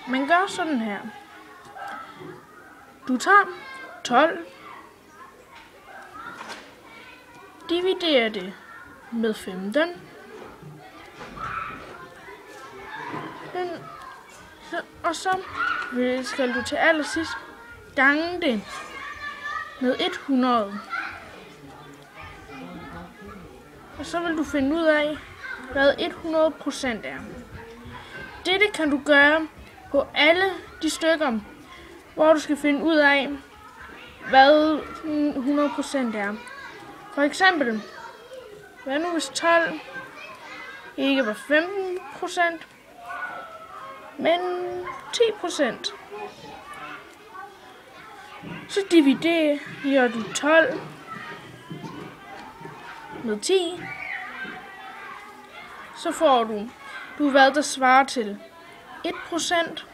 Man gør sådan her. Du tager 12, dividerer det med 15, og så skal du til allersidst gange det med 100. Og så vil du finde ud af, hvad 100% er. Dette kan du gøre på alle de stykker, hvor du skal finde ud af, hvad 100% er. For eksempel, hvad nu hvis 12 ikke var 15%, men 10%? Så dividerer du 12 med 10, så får du hvad der svarer til 1%,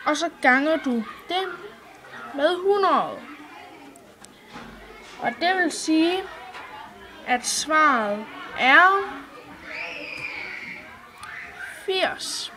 og så ganger du det med 100. Og det vil sige, at svaret er 80.